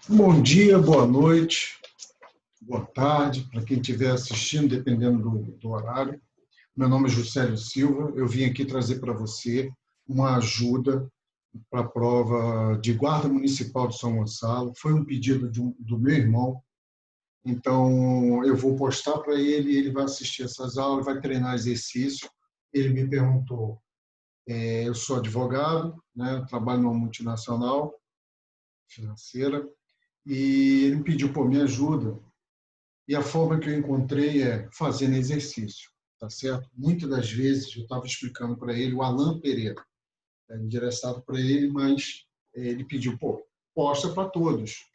Bom dia, boa noite, boa tarde, para quem estiver assistindo, dependendo do horário. Meu nome é Juscelio Silva, eu vim aqui trazer para você uma ajuda para a prova de Guarda Municipal de São Gonçalo. Foi um pedido do meu irmão, então eu vou postar para ele, ele vai assistir essas aulas, vai treinar exercício. Ele me perguntou, eu sou advogado, né, trabalho numa multinacional financeira, e ele me pediu, pô, me ajuda. E a forma que eu encontrei é fazendo exercício, tá certo? Muitas das vezes eu estava explicando para ele, o Alan Pereira, endereçado para ele, mas ele pediu, pô, posta para todos.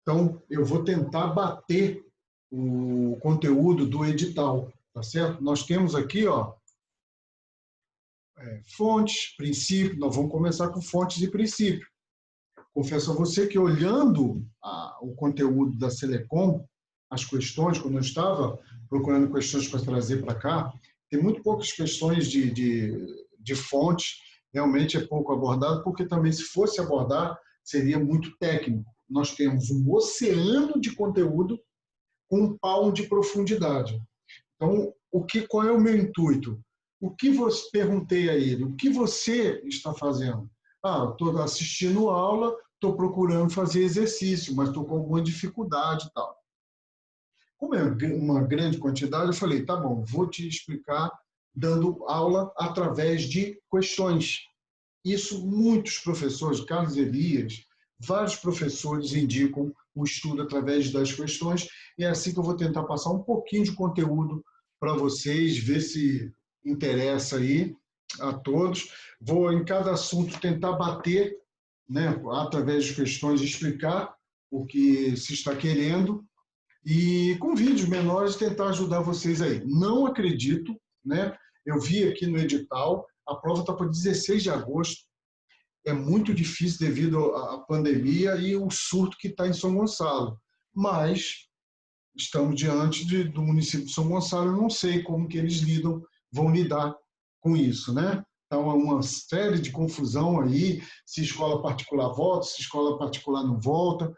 Então, eu vou tentar bater o conteúdo do edital, tá certo? Nós temos aqui, ó, fontes, princípio, nós vamos começar com fontes e princípio. Confesso a você que olhando o conteúdo da Selecom, as questões, quando eu estava procurando questões para trazer para cá, tem muito poucas questões de fontes, realmente é pouco abordado, porque também se fosse abordar, seria muito técnico. Nós temos um oceano de conteúdo com um palmo de profundidade. Então, qual é o meu intuito? O que você perguntei a ele? O que você está fazendo? Estou assistindo aula, estou procurando fazer exercício, mas estou com alguma dificuldade e tal. Como é uma grande quantidade, eu falei, tá bom, vou te explicar dando aula através de questões. Isso muitos professores, Carlos Elias, vários professores indicam o estudo através das questões, e é assim que eu vou tentar passar um pouquinho de conteúdo para vocês, ver se interessa aí a todos. Vou, em cada assunto, tentar bater, né, através de questões, explicar o que se está querendo, e com vídeos menores tentar ajudar vocês aí. Não acredito, né? Eu vi aqui no edital, a prova está para 16 de agosto, é muito difícil devido à pandemia e o surto que está em São Gonçalo. Mas estamos diante do município de São Gonçalo, eu não sei como que eles vão lidar com isso, né? Então, é uma série de confusão aí, se escola particular volta, se escola particular não volta,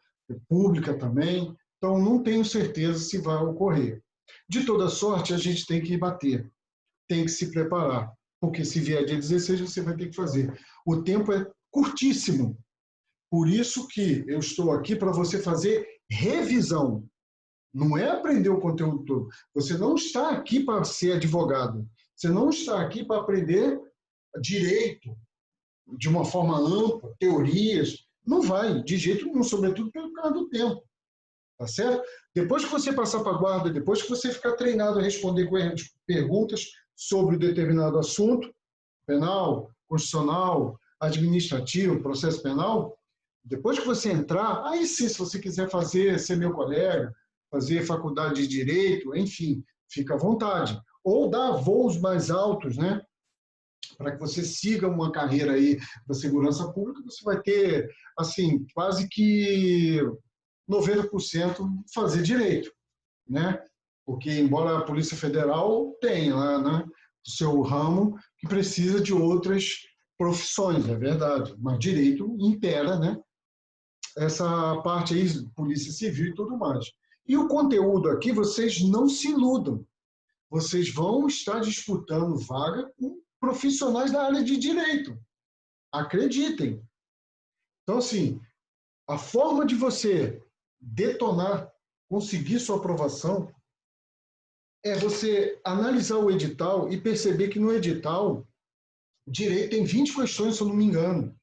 pública também. Então, não tenho certeza se vai ocorrer. De toda sorte, a gente tem que bater, tem que se preparar, porque se vier dia 16, você vai ter que fazer. O tempo é curtíssimo, por isso que eu estou aqui para você fazer revisão. Não é aprender o conteúdo todo. Você não está aqui para ser advogado. Você não está aqui para aprender direito de uma forma ampla, teorias. Não vai, de jeito nenhum, sobretudo pelo causa do tempo. Tá certo? Depois que você passar para a guarda, depois que você ficar treinado a responder perguntas sobre um determinado assunto, penal, constitucional, administrativo, processo penal, depois que você entrar, aí sim, se você quiser ser meu colega, fazer faculdade de direito, enfim, fica à vontade. Ou dar voos mais altos, né? Para que você siga uma carreira aí da segurança pública, você vai ter, assim, quase que 90% fazer direito, né? Porque, embora a Polícia Federal tenha lá, né, o seu ramo que precisa de outras profissões, é verdade, mas direito impera, né? Essa parte aí, Polícia Civil e tudo mais. E o conteúdo aqui, vocês não se iludam. Vocês vão estar disputando vaga com profissionais da área de direito. Acreditem. Então, assim, a forma de você detonar, conseguir sua aprovação, é você analisar o edital e perceber que no edital, direito tem 20 questões, se eu não me engano.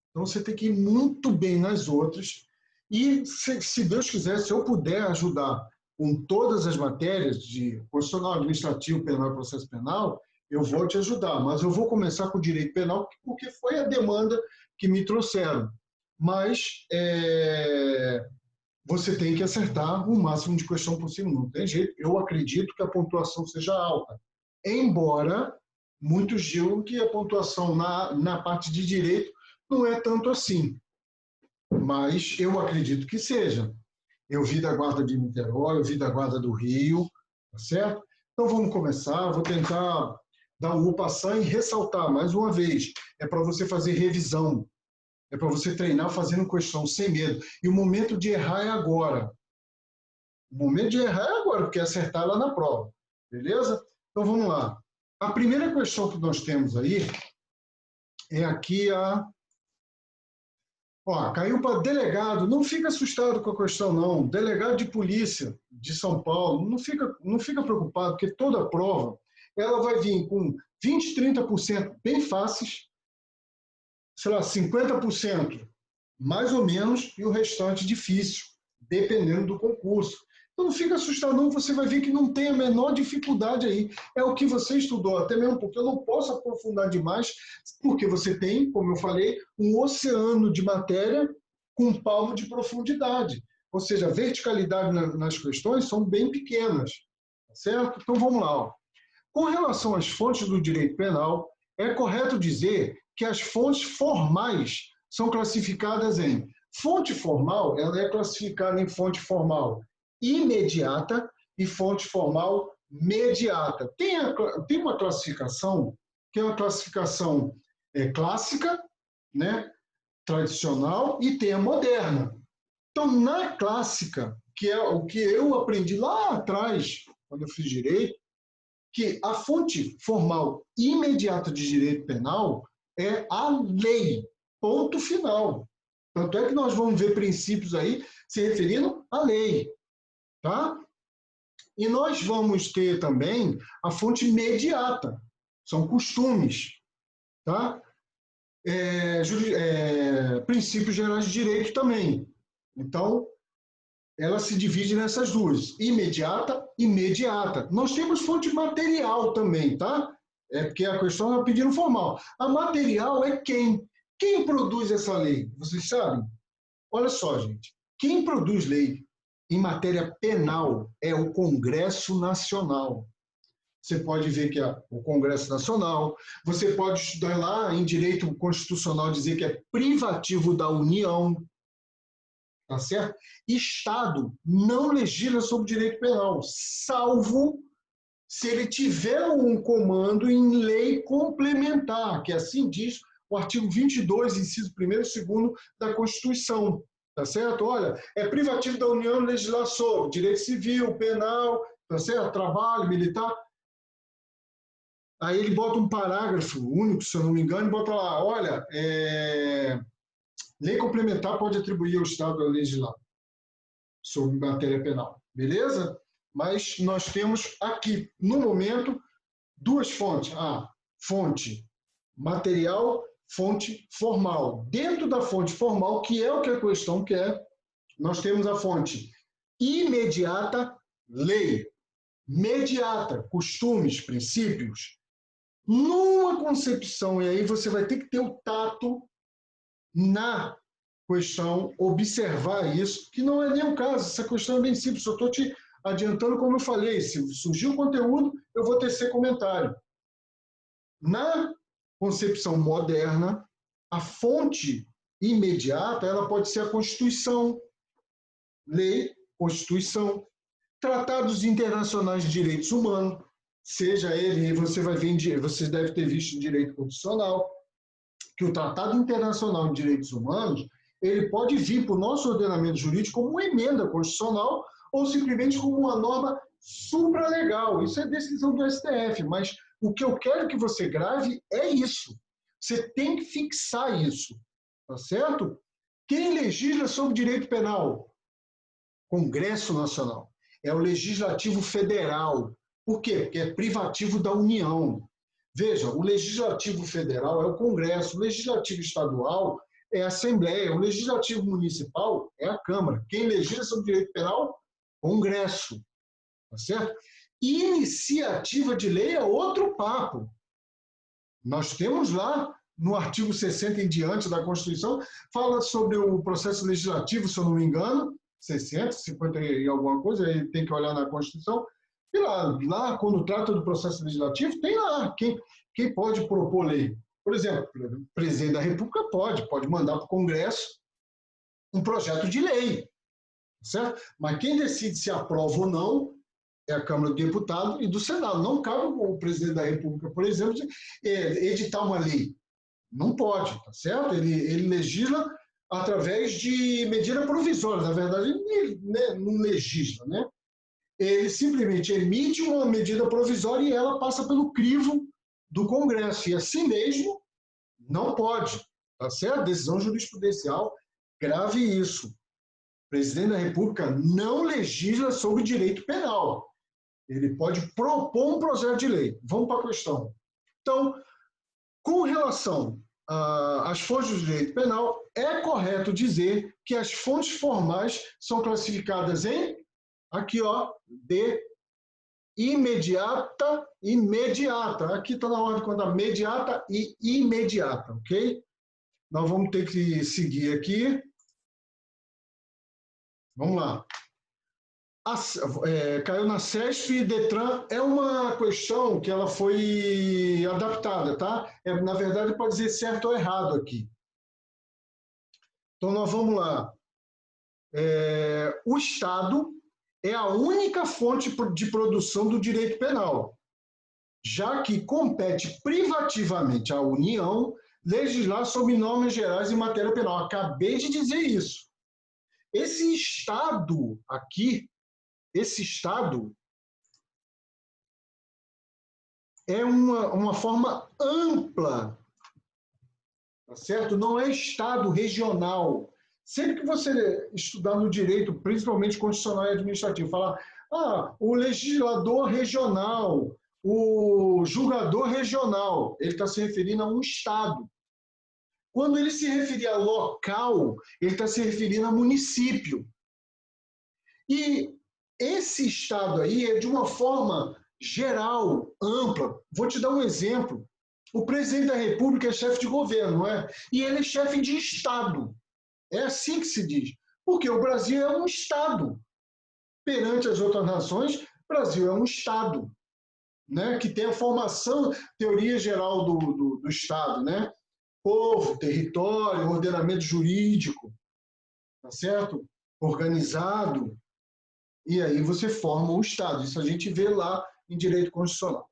Então você tem que ir muito bem nas outras. E, se Deus quiser, se eu puder ajudar com todas as matérias de constitucional, administrativo, penal e processo penal, eu vou te ajudar. Mas eu vou começar com o direito penal, porque foi a demanda que me trouxeram. Mas você tem que acertar o máximo de questão possível, não tem jeito. Eu acredito que a pontuação seja alta. Embora muitos digam que a pontuação na parte de direito não é tanto assim, mas eu acredito que seja. Eu vi da Guarda de Niterói, eu vi da Guarda do Rio, tá certo? Então vamos começar, vou tentar dar um passar e ressaltar mais uma vez, é para você fazer revisão. É para você treinar fazendo questão sem medo. E o momento de errar é agora. O momento de errar é agora, porque é acertar lá na prova. Beleza? Então vamos lá. A primeira questão que nós temos aí é aqui a... Ó, caiu para delegado. Não fica assustado com a questão, não. Delegado de polícia de São Paulo, não fica preocupado, porque toda prova ela vai vir com 20, 30% bem fáceis, sei lá, 50% mais ou menos, e o restante difícil, dependendo do concurso. Então não fica assustado não, você vai ver que não tem a menor dificuldade aí. É o que você estudou, até mesmo porque eu não posso aprofundar demais, porque você tem, como eu falei, um oceano de matéria com um palmo de profundidade. Ou seja, a verticalidade nas questões são bem pequenas, certo? Então vamos lá. Ó. Com relação às fontes do direito penal, é correto dizer que as fontes formais são classificadas em fonte formal, ela é classificada em fonte formal imediata e fonte formal mediata. Tem uma classificação, que é uma classificação clássica, né, tradicional, e tem a moderna. Então, na clássica, que é o que eu aprendi lá atrás, quando eu fiz direito, que a fonte formal imediata de direito penal é a lei, ponto final. Tanto é que nós vamos ver princípios aí se referindo à lei, tá? E nós vamos ter também a fonte imediata, são costumes, tá? Princípios gerais de direito também. Então, ela se divide nessas duas, imediata e imediata. Nós temos fonte material também, tá? É porque a questão é pedindo formal. A material é quem? Quem produz essa lei? Vocês sabem? Olha só, gente. Quem produz lei em matéria penal é o Congresso Nacional. Você pode ver que é o Congresso Nacional, você pode estudar lá em direito constitucional dizer que é privativo da União, tá certo? Estado não legisla sobre direito penal, salvo se ele tiver um comando em lei complementar, que assim diz o artigo 22, inciso 1º e 2º da Constituição, tá certo? Olha, é privativo da União legislar sobre direito civil, penal, tá certo? Trabalho, militar. Aí ele bota um parágrafo único, se eu não me engano, e bota lá, olha, lei complementar pode atribuir ao Estado a legislar sobre matéria penal, beleza? Mas nós temos aqui, no momento, duas fontes. A fonte material, fonte formal. Dentro da fonte formal, que é o que a questão quer, nós temos a fonte imediata, lei. Mediata, costumes, princípios. Numa concepção, e aí você vai ter que ter o tato na questão, observar isso, que não é nem o caso, essa questão é bem simples, eu estou te adiantando como eu falei, se surgir o conteúdo, eu vou tecer comentário. Na concepção moderna, a fonte imediata, ela pode ser a Constituição, lei, Constituição, tratados internacionais de direitos humanos, seja ele, você vai ver, você deve ter visto em direito constitucional, que o Tratado Internacional de Direitos Humanos, ele pode vir para o nosso ordenamento jurídico como uma emenda constitucional ou simplesmente como uma norma supralegal. Isso é decisão do STF, mas o que eu quero que você grave é isso. Você tem que fixar isso, tá certo? Quem legisla sobre direito penal? Congresso Nacional. É o Legislativo Federal. Por quê? Porque é privativo da União. Veja, o Legislativo Federal é o Congresso, o Legislativo Estadual é a Assembleia, o Legislativo Municipal é a Câmara. Quem legisla sobre direito penal? Congresso. Tá certo? Iniciativa de lei é outro papo. Nós temos lá, no artigo 60 em diante da Constituição, fala sobre o processo legislativo, se eu não me engano, 60, 50 e alguma coisa, aí tem que olhar na Constituição. E lá, quando trata do processo legislativo, tem lá quem pode propor lei. Por exemplo, o presidente da República pode mandar para o Congresso um projeto de lei, certo? Mas quem decide se aprova ou não é a Câmara do Deputado e do Senado. Não cabe o presidente da República, por exemplo, editar uma lei. Não pode, tá certo? Ele legisla através de medida provisória. Na verdade, ele não legisla, né? Ele simplesmente emite uma medida provisória e ela passa pelo crivo do Congresso. E assim mesmo, não pode, tá certo? Decisão jurisprudencial, grave isso. O presidente da República não legisla sobre direito penal. Ele pode propor um projeto de lei. Vamos para a questão. Então, com relação às fontes do direito penal, é correto dizer que as fontes formais são classificadas em, aqui, ó, de imediata. Aqui está na ordem quando a mediata e imediata, ok? Nós vamos ter que seguir aqui. Vamos lá. Caiu na CESP e DETRAN é uma questão que ela foi adaptada, tá? Na verdade, pode dizer certo ou errado aqui. Então, nós vamos lá. O Estado é a única fonte de produção do direito penal, já que compete privativamente à União legislar sobre normas gerais em matéria penal. Acabei de dizer isso. Esse Estado aqui, esse Estado é uma forma ampla, tá certo? Não é Estado regional. Sempre que você estudar no direito, principalmente constitucional e administrativo, falar o legislador regional, o julgador regional, ele está se referindo a um Estado. Quando ele se referir a local, ele está se referindo a município. E esse Estado aí é de uma forma geral, ampla. Vou te dar um exemplo. O presidente da República é chefe de governo, não é? E ele é chefe de Estado. É assim que se diz. Porque o Brasil é um Estado. Perante as outras nações, o Brasil é um Estado, né? Que tem a formação, teoria geral do Estado, né? Povo, território, ordenamento jurídico, tá certo? Organizado. E aí você forma o Estado. Isso a gente vê lá em direito constitucional.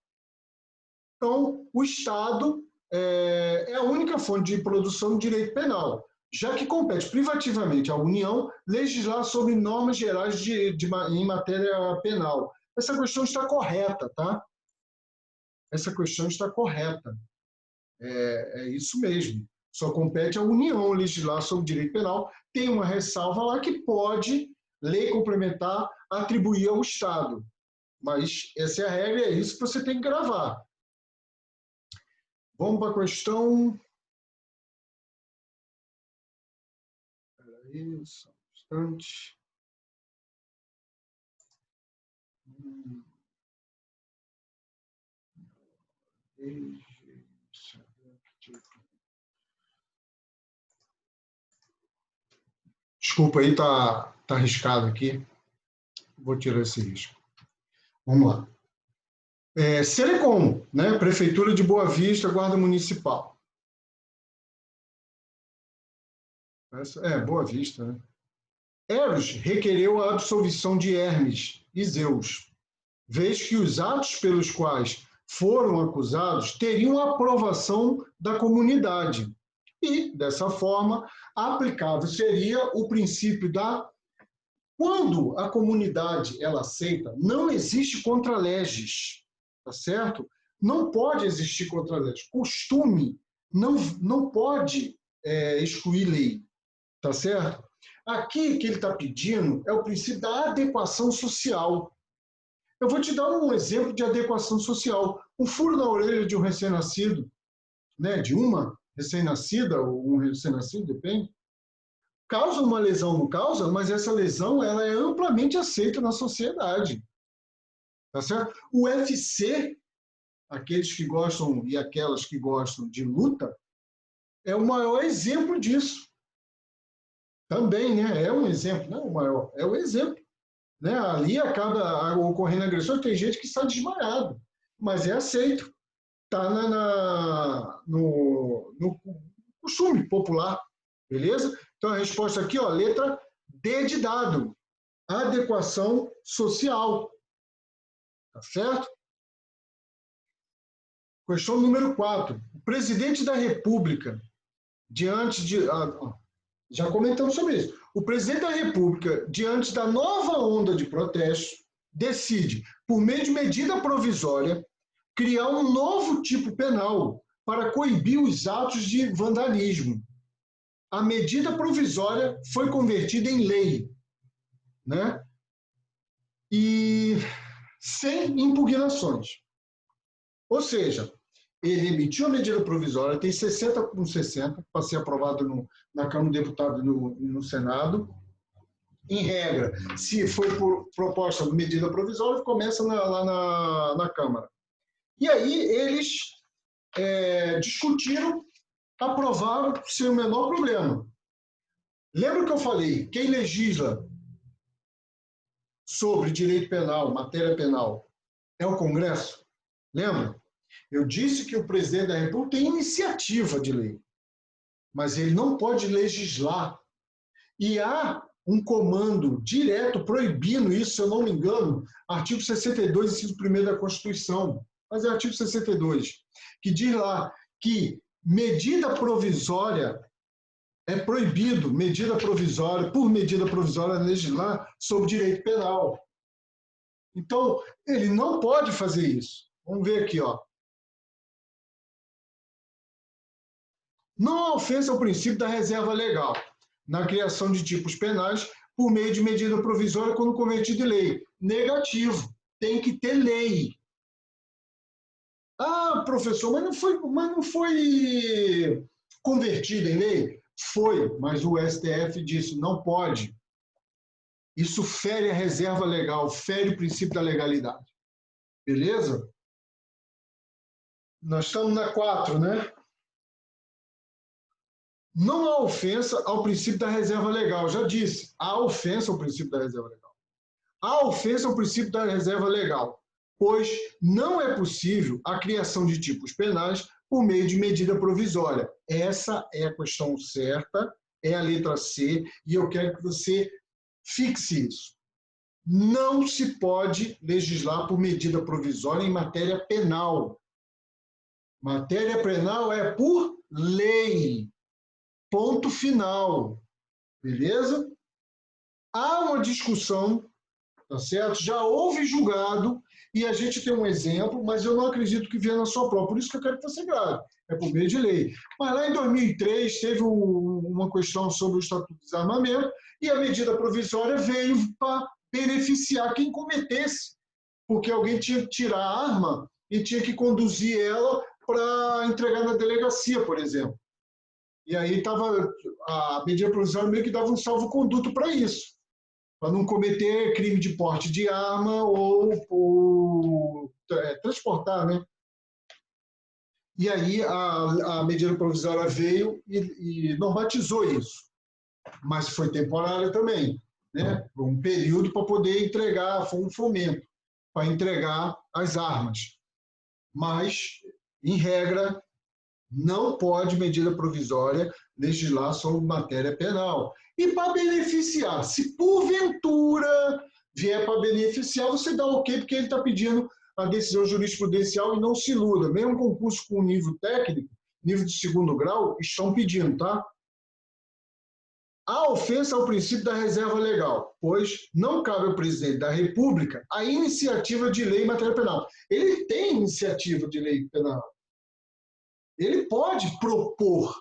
Então, o Estado é a única fonte de produção de direito penal, já que compete privativamente à União legislar sobre normas gerais em matéria penal. Essa questão está correta, tá? Essa questão está correta. É isso mesmo. Só compete à União legislar sobre direito penal. Tem uma ressalva lá que pode, lei complementar, atribuir ao Estado. Mas essa é a regra, é isso que você tem que gravar. Vamos para a questão. Espera aí, só um instante. Desculpa aí, tá arriscado aqui. Vou tirar esse risco. Vamos lá. Selecom, né? Prefeitura de Boa Vista, Guarda Municipal. Boa Vista, né? Eros requereu a absolvição de Hermes e Zeus, vez que os atos pelos quais foram acusados teriam a aprovação da comunidade. E, dessa forma, aplicável seria o princípio da... Quando a comunidade ela aceita, não existe contra-leges, tá certo? Não pode existir contra-leges. Costume não pode excluir lei, tá certo? Aqui, que ele está pedindo é o princípio da adequação social. Eu vou te dar um exemplo de adequação social. Um furo na orelha de um recém-nascido, né, de uma recém-nascida, ou um recém-nascido, depende, causa uma lesão, não causa, mas essa lesão ela é amplamente aceita na sociedade. Tá certo? O UFC, aqueles que gostam e aquelas que gostam de luta, é o maior exemplo disso. Também, né? É um exemplo, não é o maior, é o exemplo. Né? Ali acaba ocorrendo agressão, tem gente que está desmaiado, mas é aceito. Está no costume popular, beleza? Então a resposta aqui, ó, letra D de dado, adequação social, tá certo? Questão número 4. O presidente da República, diante de... já comentamos sobre isso. O presidente da República, diante da nova onda de protestos, decide, por meio de medida provisória, criar um novo tipo penal para coibir os atos de vandalismo. A medida provisória foi convertida em lei, né? E sem impugnações. Ou seja, ele emitiu a medida provisória, tem 60 com 60, para ser aprovado na Câmara dos Deputados e no Senado. Em regra, se for por proposta de medida provisória, começa lá na Câmara. E aí eles discutiram, aprovaram sem o menor problema. Lembra que eu falei, quem legisla sobre direito penal, matéria penal, é o Congresso? Lembra? Eu disse que o presidente da República tem iniciativa de lei, mas ele não pode legislar. E há um comando direto proibindo isso, se eu não me engano, artigo 62, inciso 1º da Constituição, mas é artigo 62, que diz lá que medida provisória é proibido, por medida provisória, legislar sobre direito penal. Então, ele não pode fazer isso. Vamos ver aqui, ó. Não há ofensa ao princípio da reserva legal na criação de tipos penais por meio de medida provisória quando convertido em lei. Negativo. Tem que ter lei. Ah, professor, mas não foi convertido em lei? Foi, mas o STF disse, não pode. Isso fere a reserva legal, fere o princípio da legalidade. Beleza? Nós estamos na 4, né? Não há ofensa ao princípio da reserva legal. Já disse, há ofensa ao princípio da reserva legal. Há ofensa ao princípio da reserva legal, pois não é possível a criação de tipos penais por meio de medida provisória. Essa é a questão certa, é a letra C, e eu quero que você fixe isso. Não se pode legislar por medida provisória em matéria penal. Matéria penal é por lei. Ponto final. Beleza? Há uma discussão, tá certo? Já houve julgado, e a gente tem um exemplo, mas eu não acredito que venha na sua prova. Por isso que eu quero que você grave. É por meio de lei. Mas lá em 2003 teve uma questão sobre o Estatuto do Desarmamento, e a medida provisória veio para beneficiar quem cometesse, porque alguém tinha que tirar a arma e tinha que conduzir ela para entregar na delegacia, por exemplo. E aí a medida provisória meio que dava um salvo-conduto para isso, para não cometer crime de porte de arma ou transportar, né? E aí a medida provisória veio e normatizou isso, mas foi temporária também, né? Por um período para poder entregar, foi um fomento para entregar as armas. Mas, em regra, não pode medida provisória legislar sobre matéria penal. E para beneficiar, se porventura vier para beneficiar, você dá ok, porque ele está pedindo a decisão jurisprudencial e não se iluda. Mesmo concurso com nível técnico, nível de 2º grau, estão pedindo, tá? Há ofensa ao princípio da reserva legal, pois não cabe ao presidente da República a iniciativa de lei em matéria penal. Ele tem iniciativa de lei penal. Ele pode propor,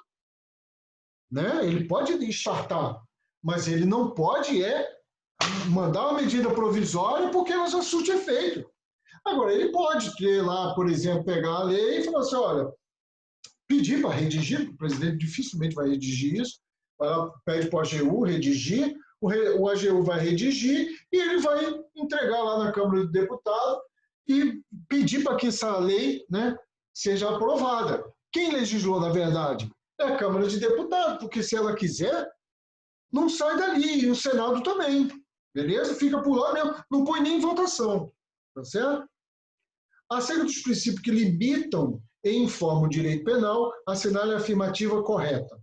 né? Ele pode enxertar, mas ele não pode mandar uma medida provisória porque ela já surte efeito. Agora, ele pode ter lá, por exemplo, pegar a lei e falar assim, olha, pedir para redigir, o presidente dificilmente vai redigir isso, pede para o AGU redigir, o AGU vai redigir e ele vai entregar lá na Câmara dos Deputados e pedir para que essa lei, né, seja aprovada. Quem legislou, na verdade? É a Câmara de Deputados, porque se ela quiser, não sai dali, e o Senado também. Beleza? Fica por lá mesmo, não põe nem em votação. Tá certo? Acerca dos princípios que limitam e informam o direito penal, assinale a afirmativa correta.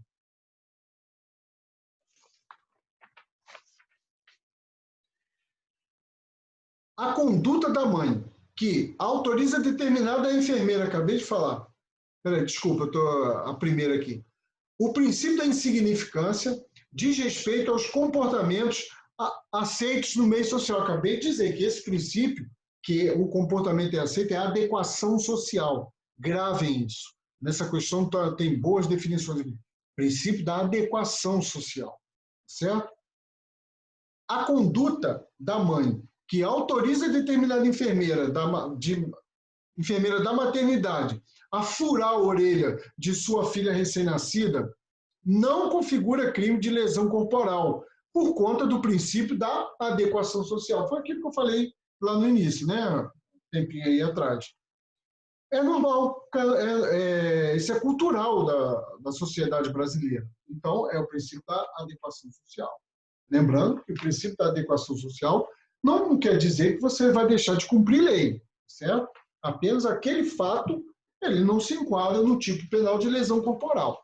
A conduta da mãe que autoriza determinada enfermeira, acabei de falar. Peraí, desculpa, eu estou a primeira aqui. O princípio da insignificância diz respeito aos comportamentos aceitos no meio social. Acabei de dizer que esse princípio, que o comportamento é aceito, é a adequação social. Gravem isso. Nessa questão tem boas definições aqui. Princípio da adequação social. Certo? A conduta da mãe que autoriza determinada enfermeira da maternidade a furar a orelha de sua filha recém-nascida não configura crime de lesão corporal, por conta do princípio da adequação social. Foi aquilo que eu falei lá no início, né? Tempinho aí atrás. É normal, isso é cultural da sociedade brasileira. Então, é o princípio da adequação social. Lembrando que o princípio da adequação social não quer dizer que você vai deixar de cumprir lei, certo? Apenas aquele fato, ele não se enquadra no tipo penal de lesão corporal.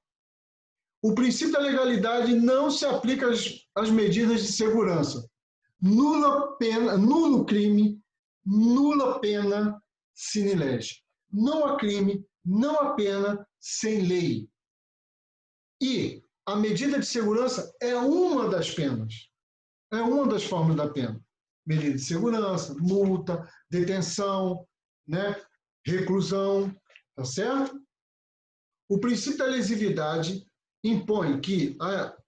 O princípio da legalidade não se aplica às medidas de segurança. Nula pena, nulo crime, nula pena sine lege. Não há crime, não há pena sem lei. E a medida de segurança é uma das penas. É uma das formas da pena. Medida de segurança, multa, detenção, né? Reclusão, tá certo? O princípio da lesividade impõe que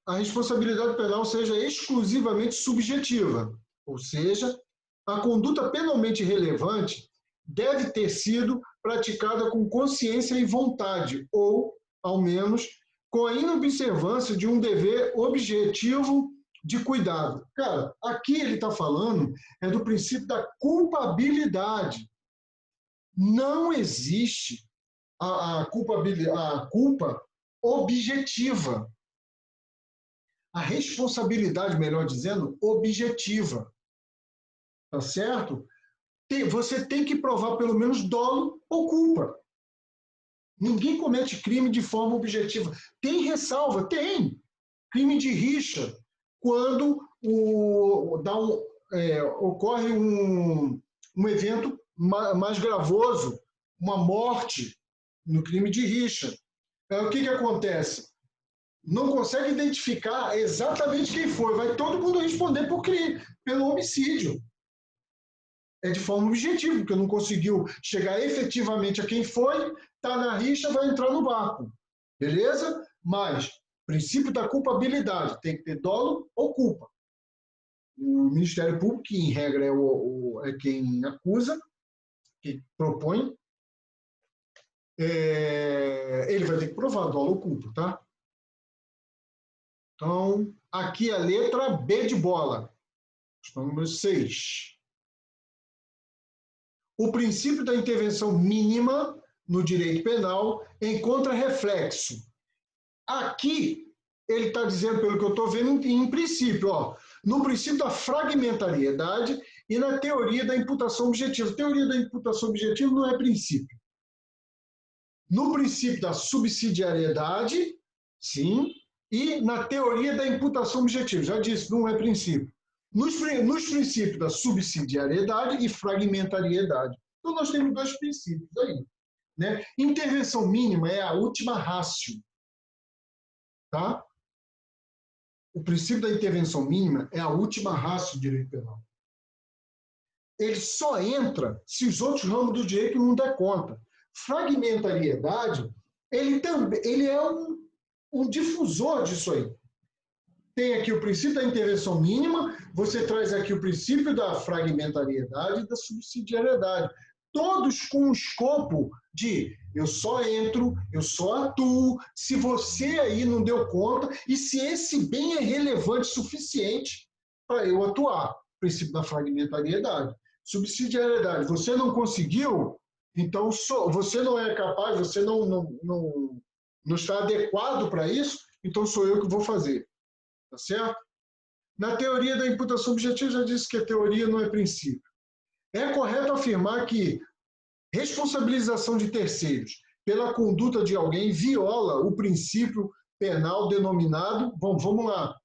a responsabilidade penal seja exclusivamente subjetiva, ou seja, a conduta penalmente relevante deve ter sido praticada com consciência e vontade, ou, ao menos, com a inobservância de um dever objetivo de cuidado. Cara, aqui ele está falando do princípio da culpabilidade. Não existe a culpa objetiva. A responsabilidade, melhor dizendo, objetiva. Tá certo? Você tem que provar pelo menos dolo ou culpa. Ninguém comete crime de forma objetiva. Tem ressalva? Tem. Crime de rixa, quando ocorre um evento mais gravoso, uma morte no crime de rixa. O que acontece? Não consegue identificar exatamente quem foi. Vai todo mundo responder pelo homicídio. É de forma objetiva, porque não conseguiu chegar efetivamente a quem foi, está na rixa, vai entrar no barco. Beleza? Mas, princípio da culpabilidade, tem que ter dolo ou culpa. O Ministério Público, que em regra é quem acusa, que propõe, ele vai ter que provar dolo ou culpa, tá? Então, aqui a letra B de bola. Questão número 6. O princípio da intervenção mínima no direito penal encontra reflexo. Aqui, ele está dizendo, pelo que eu estou vendo, em princípio, no princípio da fragmentariedade e na teoria da imputação objetiva. A teoria da imputação objetiva não é princípio. No princípio da subsidiariedade, sim, e na teoria da imputação objetiva. Já disse, não é princípio. Nos princípios da subsidiariedade e fragmentariedade. Então, nós temos dois princípios aí. Né? Intervenção mínima é a última ratio. Tá? O princípio da intervenção mínima é a última ratio do direito penal. Ele só entra se os outros ramos do direito não der conta. Fragmentariedade, ele é um difusor disso aí. Tem aqui o princípio da intervenção mínima, você traz aqui o princípio da fragmentariedade e da subsidiariedade. Todos com o escopo de eu só entro, eu só atuo, se você aí não deu conta e se esse bem é relevante o suficiente para eu atuar. Princípio da fragmentariedade. Subsidiariedade, você não conseguiu, então você não é capaz, você não está adequado para isso, então sou eu que vou fazer. Tá certo? Na teoria da imputação objetiva, já disse que a teoria não é princípio. É correto afirmar que responsabilização de terceiros pela conduta de alguém viola o princípio penal denominado, vamos lá,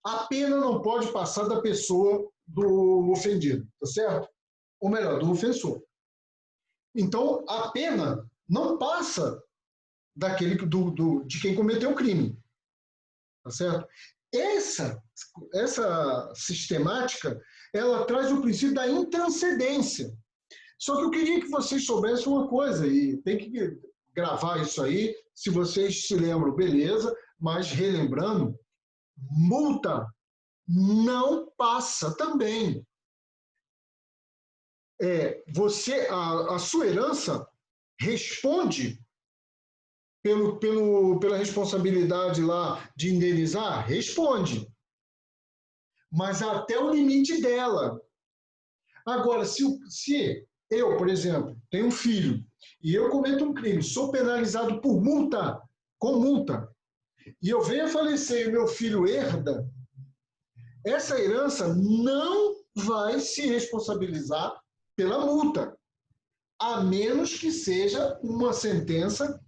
a pena não pode passar da pessoa do ofendido, tá certo? ou melhor, do ofensor. Então, a pena não passa de quem cometeu o crime. Tá certo? Essa sistemática, ela traz o princípio da intranscendência. Só que eu queria que vocês soubessem uma coisa, e tem que gravar isso aí, se vocês se lembram, beleza, mas relembrando, multa não passa também. A sua herança responde pela responsabilidade lá de indenizar? Responde. Mas até o limite dela. Agora, se eu, por exemplo, tenho um filho e eu cometo um crime, sou penalizado por multa, com multa, e eu venho a falecer e meu filho herda, essa herança não vai se responsabilizar pela multa, a menos que seja uma sentença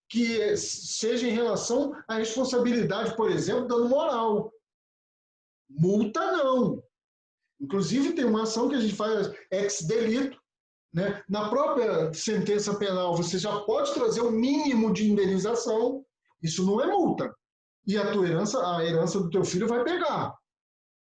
que seja em relação à responsabilidade, por exemplo, dano moral. Multa não. Inclusive tem uma ação que a gente faz ex delito, né? Na própria sentença penal você já pode trazer o mínimo de indenização, isso não é multa. E a herança do teu filho vai pegar.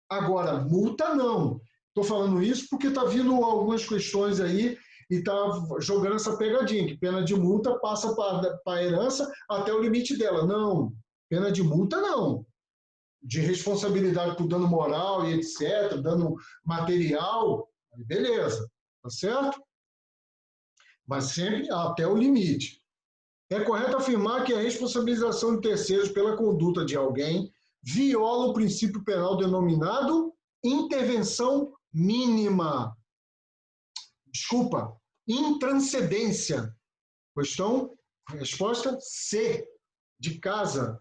Agora, multa não. Estou falando isso porque está vindo algumas questões aí e está jogando essa pegadinha, que pena de multa passa para a herança até o limite dela. Não, pena de multa não. De responsabilidade por dano moral e etc., dano material, beleza, tá certo? Mas sempre até o limite. É correto afirmar que a responsabilização de terceiros pela conduta de alguém viola o princípio penal denominado intervenção mínima. Desculpa, intranscendência. Resposta C, de casa.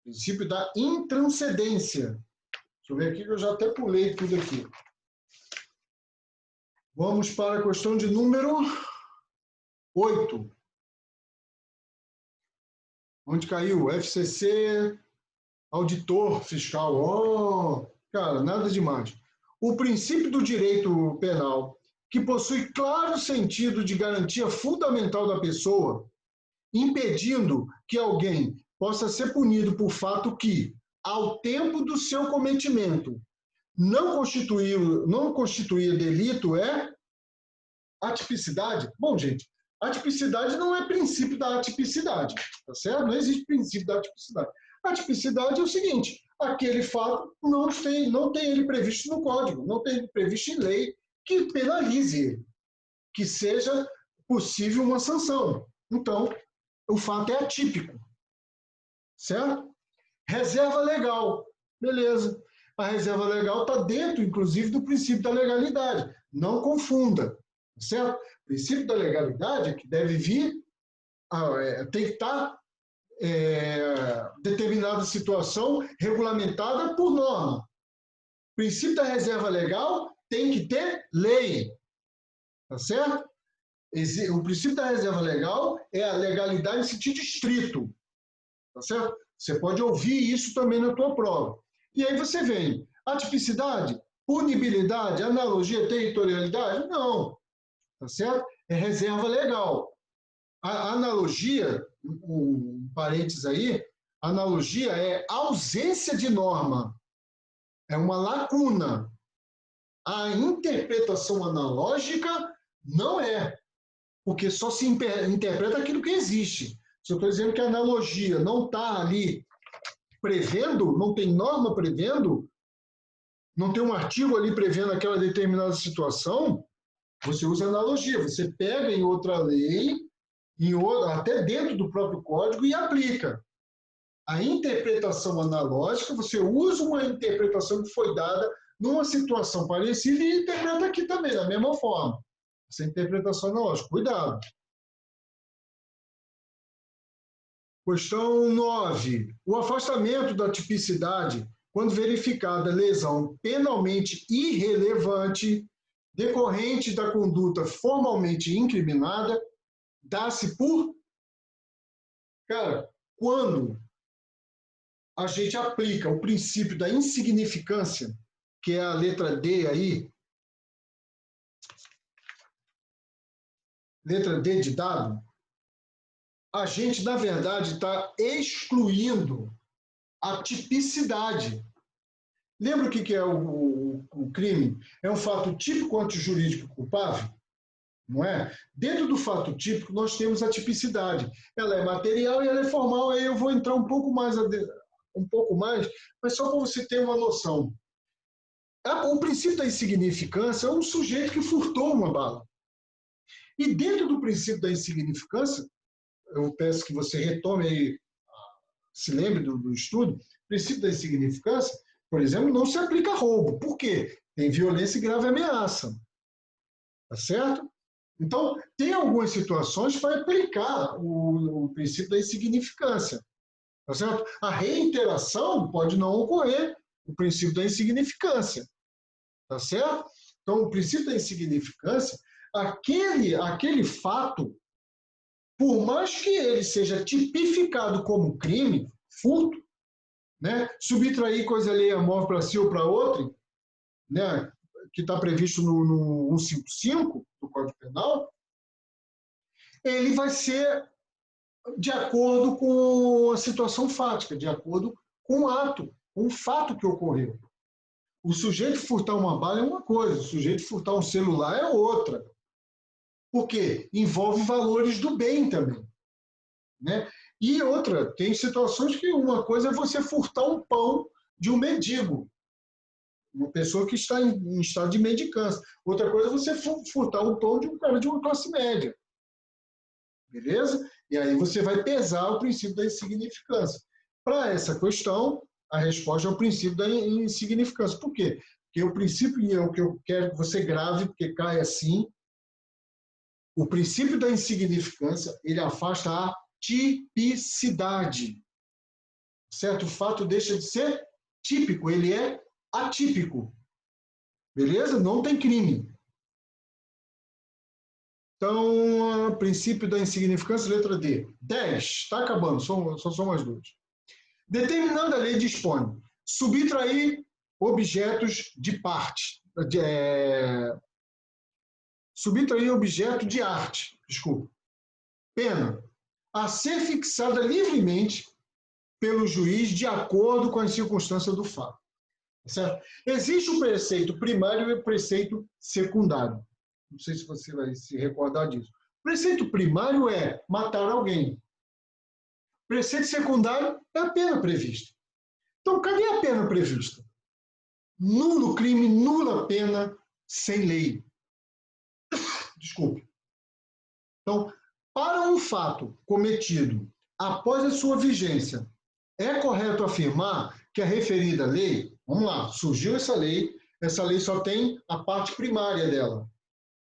Princípio da intranscendência. Deixa eu ver aqui que eu já até pulei tudo aqui. Vamos para a questão de número 8. Onde caiu? FCC, auditor fiscal. Oh, cara, nada demais. O princípio do direito penal, que possui claro sentido de garantia fundamental da pessoa, impedindo que alguém possa ser punido por fato que, ao tempo do seu cometimento, não constituía delito, é atipicidade. Bom, gente, atipicidade não é princípio da atipicidade, tá certo? Não existe princípio da atipicidade. A atipicidade é o seguinte: aquele fato não tem ele previsto no código, não tem ele previsto em lei que penalize ele, que seja possível uma sanção. Então, o fato é atípico, certo? Reserva legal, beleza. A reserva legal está dentro, inclusive, do princípio da legalidade. Não confunda, certo? O princípio da legalidade é que deve vir, tem que estar determinada situação regulamentada por norma. O princípio da reserva legal tem que ter lei, tá certo? O princípio da reserva legal é a legalidade em sentido estrito, tá certo? Você pode ouvir isso também na tua prova. E aí você vem, atipicidade, punibilidade, analogia, territorialidade? Não, tá certo? É reserva legal. A analogia, um parênteses aí, analogia é ausência de norma, é uma lacuna. A interpretação analógica não é, porque só se interpreta aquilo que existe. Se eu estou dizendo que a analogia não está ali prevendo, não tem norma prevendo, não tem um artigo ali prevendo aquela determinada situação, você usa analogia, você pega em outra lei, até dentro do próprio código, e aplica. A interpretação analógica, você usa uma interpretação que foi dada numa situação parecida e interpreta aqui também, da mesma forma. Essa interpretação analógica, cuidado. Questão 9. O afastamento da tipicidade, quando verificada lesão penalmente irrelevante, decorrente da conduta formalmente incriminada, dá-se por... Cara, quando a gente aplica o princípio da insignificância, que é a letra D aí, letra D de dado, a gente, na verdade, está excluindo a tipicidade. Lembra o que é o crime? É um fato típico antijurídico culpável? Não é? Dentro do fato típico, nós temos a tipicidade. Ela é material e ela é formal, aí eu vou entrar um pouco mais, mas só para você ter uma noção. O princípio da insignificância é um sujeito que furtou uma bala. E dentro do princípio da insignificância, eu peço que você retome aí, se lembre do estudo, o princípio da insignificância, por exemplo, não se aplica a roubo. Por quê? Tem violência e grave ameaça. Tá certo? Então, tem algumas situações que vai aplicar o princípio da insignificância. Tá certo? A reiteração pode não ocorrer, o princípio da insignificância. Tá certo? Então, o princípio da insignificância, aquele fato, por mais que ele seja tipificado como crime, furto, né? Subtrair coisa alheia móvel para si ou para outra, né? Que está previsto no 155 do Código Penal, ele vai ser de acordo com a situação fática, de acordo com o ato, com o fato que ocorreu. O sujeito furtar uma bala é uma coisa, o sujeito furtar um celular é outra. Porque envolve valores do bem também. Né? E outra, tem situações que uma coisa é você furtar um pão de um mendigo, uma pessoa que está em estado de mendicância. Outra coisa é você furtar um pão de um cara de uma classe média. Beleza? E aí você vai pesar o princípio da insignificância. Para essa questão, a resposta é o princípio da insignificância. Por quê? Porque o princípio, e é o que eu quero que você grave, porque cai assim, o princípio da insignificância, ele afasta a tipicidade. Certo? O fato deixa de ser típico, ele é atípico. Beleza? Não tem crime. Então, princípio da insignificância, letra D. 10. Está acabando, só são mais duas. Determinando a lei dispõe subtrair objetos de parte. Subtrair objeto de arte, desculpa. Pena. A ser fixada livremente pelo juiz de acordo com as circunstâncias do fato. Certo? Existe o preceito primário e o preceito secundário. Não sei se você vai se recordar disso. O preceito primário é matar alguém. O preceito secundário é a pena prevista. Então, cadê a pena prevista? Nulo crime, nula pena, sem lei. Desculpe. Então, para um fato cometido após a sua vigência, é correto afirmar que a referida lei, vamos lá, surgiu essa lei só tem a parte primária dela,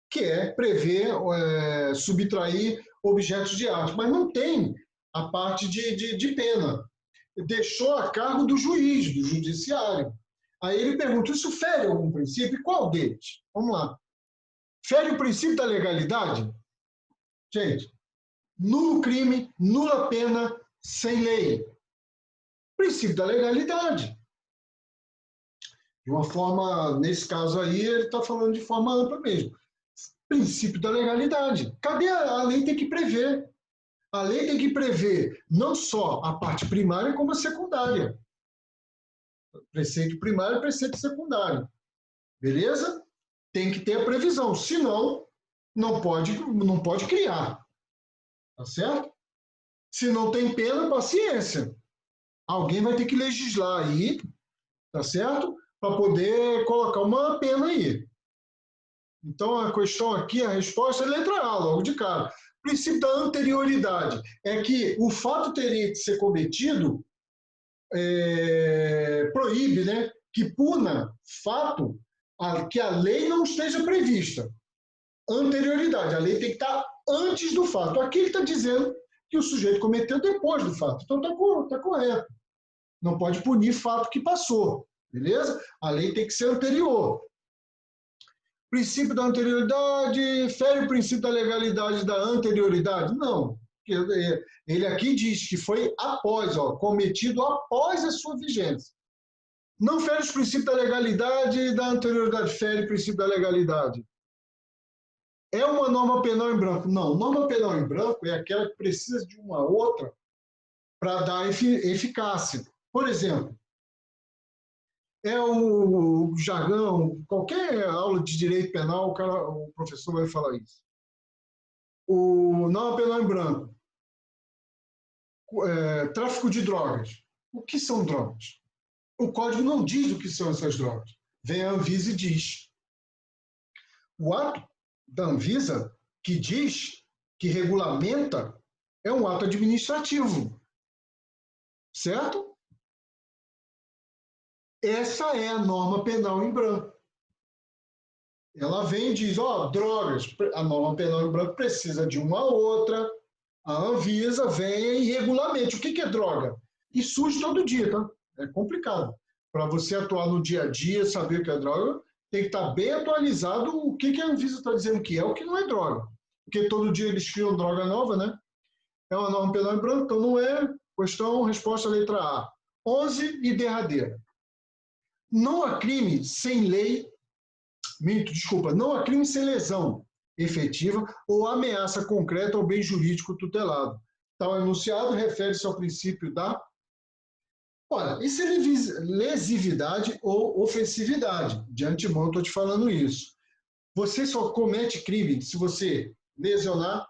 que é prever, subtrair objetos de arte, mas não tem a parte de pena. Deixou a cargo do juiz, do judiciário. Aí ele pergunta, isso fere algum princípio? Qual deles? Vamos lá. Fere o princípio da legalidade? Gente, nulo crime, nula pena, sem lei. Princípio da legalidade. De uma forma, nesse caso aí, ele está falando de forma ampla mesmo. Princípio da legalidade. Cadê a lei? Tem que prever. A lei tem que prever não só a parte primária, como a secundária. Preceito primário e preceito secundário. Beleza? Tem que ter a previsão. Senão, não pode criar. Tá certo? Se não tem pena, paciência. Alguém vai ter que legislar aí, tá certo? Para poder colocar uma pena aí. Então, a questão aqui, a resposta é letra A, logo de cara. O princípio da anterioridade é que o fato teria de ser cometido proíbe, né, que puna fato que a lei não esteja prevista. Anterioridade, a lei tem que estar antes do fato. Aqui ele está dizendo que o sujeito cometeu depois do fato. Então está correto. Não pode punir fato que passou, beleza? A lei tem que ser anterior. Princípio da anterioridade, fere o princípio da legalidade da anterioridade? Não. Ele aqui diz que foi após, cometido após a sua vigência. Não fere os princípios da legalidade e da anterioridade, fere o princípio da legalidade. É uma norma penal em branco? Não, norma penal em branco é aquela que precisa de uma outra para dar eficácia. Por exemplo, é o jargão, qualquer aula de direito penal, o professor vai falar isso. O norma penal em branco, tráfico de drogas. O que são drogas? O código não diz o que são essas drogas. Vem a Anvisa e diz. O ato da Anvisa que diz, que regulamenta, é um ato administrativo, certo? Essa é a norma penal em branco. Ela vem e diz, drogas, a norma penal em branco precisa de uma outra, a Anvisa vem e regulamente. O que é droga? E surge todo dia, tá? É complicado. Para você atuar no dia a dia, saber o que é droga, tem que estar bem atualizado o que a Anvisa está dizendo que é, o que não é droga. Porque todo dia eles criam droga nova, né? É uma norma penal em branco, então não é questão, resposta letra A. 11 e derradeira. Não há crime sem lei, não há crime sem lesão efetiva ou ameaça concreta ao bem jurídico tutelado. Tal enunciado refere-se ao princípio da... Olha, isso é lesividade ou ofensividade. De antemão, estou te falando isso. Você só comete crime se você lesionar,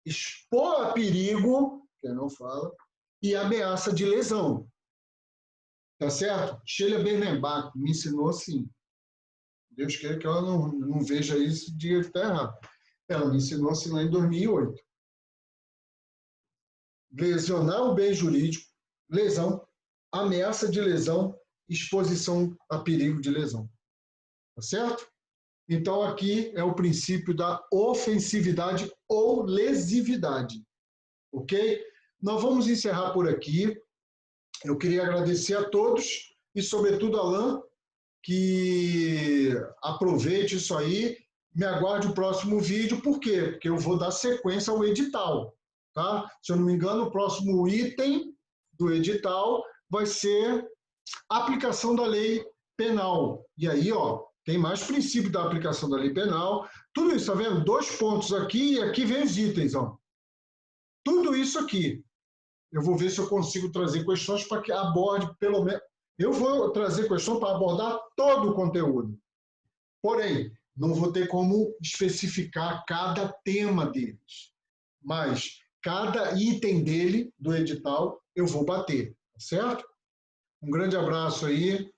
expor a perigo, que não fala, e ameaça de lesão. Tá certo? Sheila Bernebach me ensinou assim. Deus queira que ela não veja isso e diga que está errado. Ela me ensinou assim lá em 2008. Lesionar o bem jurídico, lesão, ameaça de lesão, exposição a perigo de lesão. Tá certo? Então, aqui é o princípio da ofensividade ou lesividade. Ok? Nós vamos encerrar por aqui. Eu queria agradecer a todos e, sobretudo, a Alain, que aproveite isso aí, me aguarde o próximo vídeo, por quê? Porque eu vou dar sequência ao edital, tá? Se eu não me engano, o próximo item do edital vai ser a aplicação da lei penal. E aí, tem mais princípio da aplicação da lei penal, tudo isso, tá vendo? 2 pontos aqui e aqui vem os itens, Tudo isso aqui. Eu vou ver se eu consigo trazer questões para que aborde pelo menos... Eu vou trazer questão para abordar todo o conteúdo. Porém, não vou ter como especificar cada tema deles. Mas cada item dele, do edital, eu vou bater, certo? Um grande abraço aí.